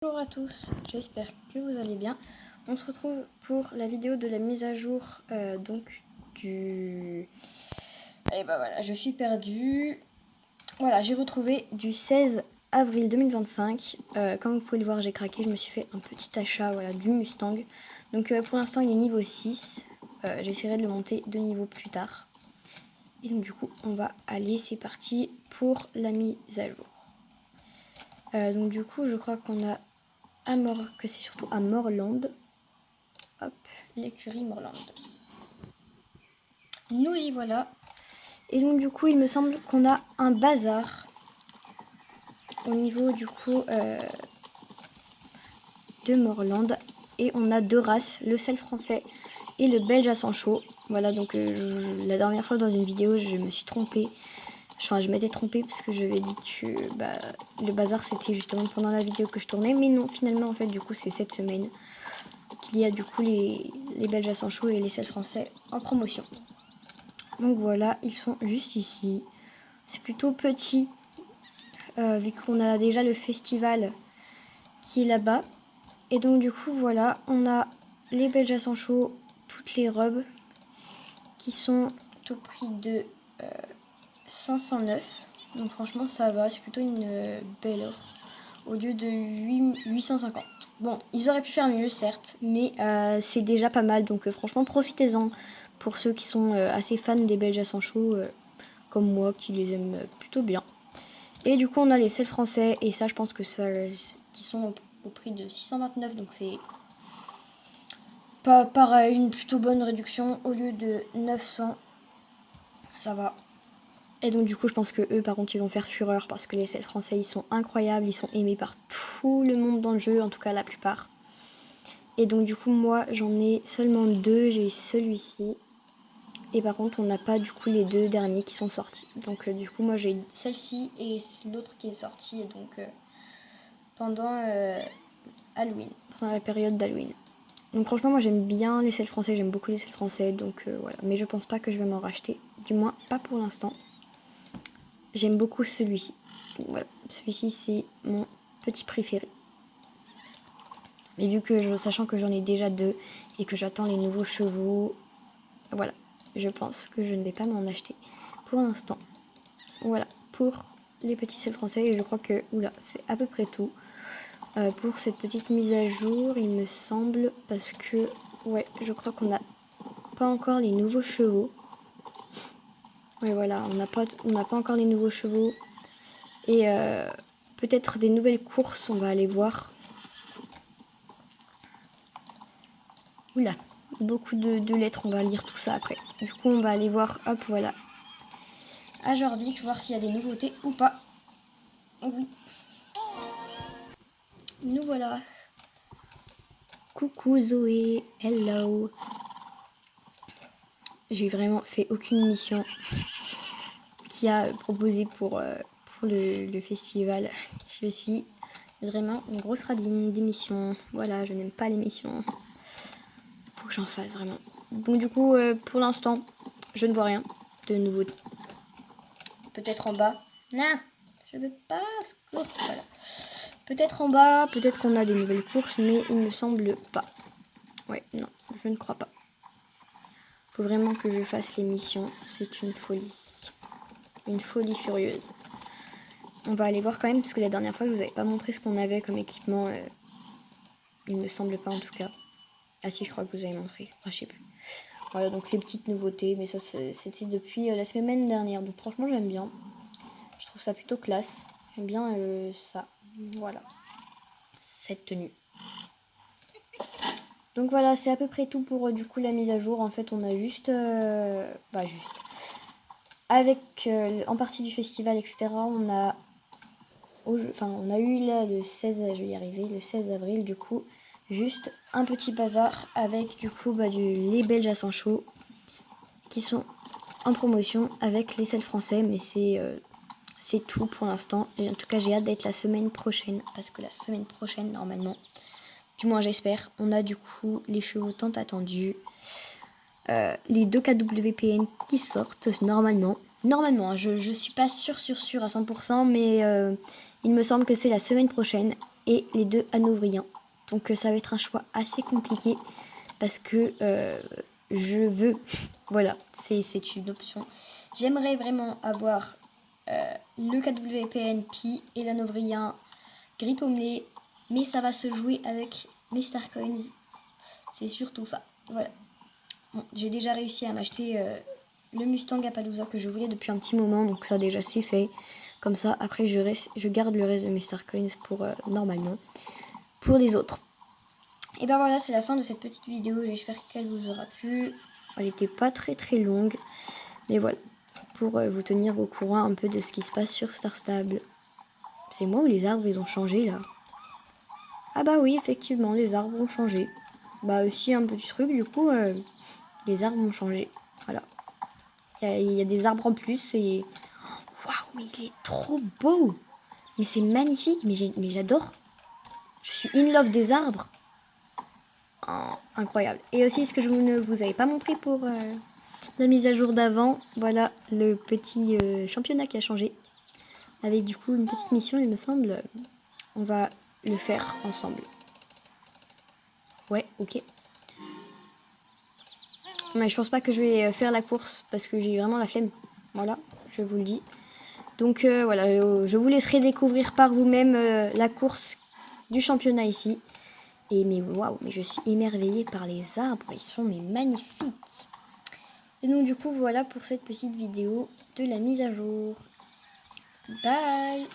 Bonjour à tous, j'espère que vous allez bien. On se retrouve pour la vidéo de la mise à jour donc du... Et bah voilà, je suis perdue. Voilà, j'ai retrouvé du 16 avril 2025. Comme vous pouvez le voir, j'ai craqué, je me suis fait un petit achat voilà, du Mustang. Donc pour l'instant, il est niveau 6. J'essaierai de le monter 2 niveaux plus tard. Et donc du coup, on va aller, c'est parti pour la mise à jour. Donc du coup, je crois qu'on a que c'est surtout à Morland. Hop, l'écurie Morland. Nous y voilà. Et donc du coup, il me semble qu'on a un bazar au niveau du coup de Morland. Et on a deux races, le sel français et le belge à sang chaud. Voilà, donc la dernière fois dans une vidéo, je me suis trompée. Enfin, je m'étais trompée parce que je vais dit que le bazar c'était justement pendant la vidéo que je tournais. Mais non, finalement, en fait, du coup, c'est cette semaine qu'il y a du coup les belges à sang chaud et les sels français en promotion. Donc voilà, ils sont juste ici. C'est plutôt petit, vu qu'on a déjà le festival qui est là-bas. Et donc du coup, voilà, on a les belges à sang chaud, toutes les robes, qui sont au prix de 509. Donc franchement, ça va, c'est plutôt une belle offre. Au lieu de 850. Bon, ils auraient pu faire mieux, certes, mais c'est déjà pas mal. Donc franchement, profitez-en pour ceux qui sont assez fans des belges à sang chaud, comme moi, qui les aime plutôt bien. Et du coup, on a les sels français, et ça, je pense que ça, qui sont au prix de 629, donc c'est pas pareil, une plutôt bonne réduction au lieu de 900. Ça va. Et donc du coup, je pense que eux, par contre, ils vont faire fureur parce que les sels français, ils sont incroyables, ils sont aimés par tout le monde dans le jeu, en tout cas la plupart. Et donc du coup, moi, j'en ai seulement deux. J'ai celui-ci. Et par contre, on n'a pas du coup les deux derniers qui sont sortis. Donc du coup, moi, j'ai celle-ci et l'autre qui est sortie donc pendant Halloween, pendant la période d'Halloween. Donc franchement, moi, j'aime bien les sels français, j'aime beaucoup les sels français, donc voilà. Mais je pense pas que je vais m'en racheter, du moins pas pour l'instant. J'aime beaucoup celui-ci. Voilà, celui-ci c'est mon petit préféré. Mais vu que sachant que j'en ai déjà deux et que j'attends les nouveaux chevaux, voilà, je pense que je ne vais pas m'en acheter pour l'instant. Voilà, pour les petits sels français, et je crois que, oula, c'est à peu près tout pour cette petite mise à jour, il me semble, parce que, ouais, je crois qu'on n'a pas encore les nouveaux chevaux. Ouais, voilà, on n'a pas encore les nouveaux chevaux. Et peut-être des nouvelles courses, on va aller voir. Oula, beaucoup de lettres, on va lire tout ça après. Du coup, on va aller voir, hop, voilà. À Jordic, voir s'il y a des nouveautés ou pas. Oui. Nous voilà. Coucou Zoé, hello. J'ai vraiment fait aucune mission qui a proposé pour le festival. Je suis vraiment une grosse radine d'émissions. Voilà, je n'aime pas les missions. Faut que j'en fasse vraiment. Donc du coup, pour l'instant, je ne vois rien de nouveau. Peut-être en bas. Non, je veux pas. Voilà. Peut-être en bas, peut-être qu'on a des nouvelles courses, mais il me semble pas. Ouais, non, je ne crois pas. Faut vraiment que je fasse les missions. C'est une folie. Une folie furieuse. On va aller voir quand même, parce que la dernière fois, je vous avais pas montré ce qu'on avait comme équipement. Il me semble pas en tout cas. Ah si, je crois que vous avez montré. Ah, je sais plus. Voilà, donc les petites nouveautés, mais ça c'était depuis la semaine dernière. Donc franchement, j'aime bien. Je trouve ça plutôt classe. J'aime bien ça. Voilà. Cette tenue. Donc voilà, c'est à peu près tout pour du coup la mise à jour. En fait, on a juste... avec en partie du festival, etc. On a... on a eu là le 16... Je vais y arriver. Le 16 avril, du coup... Juste un petit bazar avec du coup les belges à sang chaud qui sont en promotion avec les sels français, mais c'est tout pour l'instant. Et en tout cas, j'ai hâte d'être la semaine prochaine, parce que la semaine prochaine, normalement, du moins j'espère, on a du coup les chevaux tant attendus, les 2 KWPN qui sortent normalement. Normalement, je suis pas sûre à 100%, mais il me semble que c'est la semaine prochaine. et les 2 hanovriens. Donc ça va être un choix assez compliqué parce que je veux, voilà, c'est une option. J'aimerais vraiment avoir le KWPN Pi et l'hanovrien gris pommelé, mais ça va se jouer avec mes Starcoins. C'est surtout ça. Voilà. Bon, j'ai déjà réussi à m'acheter le Mustang Appaloosa que je voulais depuis un petit moment, donc ça déjà c'est fait. Comme ça, après je garde le reste de mes Starcoins pour normalement pour les autres. Et ben voilà, c'est la fin de cette petite vidéo. J'espère qu'elle vous aura plu. Elle n'était pas très longue, mais voilà, pour vous tenir au courant un peu de ce qui se passe sur Star Stable. C'est moi ou les arbres ils ont changé là? Ah bah oui, effectivement, les arbres ont changé. Bah aussi un petit truc, du coup, les arbres ont changé. Voilà. Il y a des arbres en plus et... Waouh, mais il est trop beau! Mais c'est magnifique, mais j'adore. Je suis in love des arbres. Oh, incroyable. Et aussi, ce que je ne vous avais pas montré pour la mise à jour d'avant, voilà le petit championnat qui a changé. Avec du coup une petite mission, il me semble. On va le faire ensemble. Ouais, ok. Mais je pense pas que je vais faire la course parce que j'ai vraiment la flemme. Voilà, je vous le dis. Donc voilà, je vous laisserai découvrir par vous-même la course du championnat ici. Et mais waouh, mais je suis émerveillée par les arbres, ils sont mais magnifiques. Et donc du coup voilà pour cette petite vidéo de la mise à jour. Bye.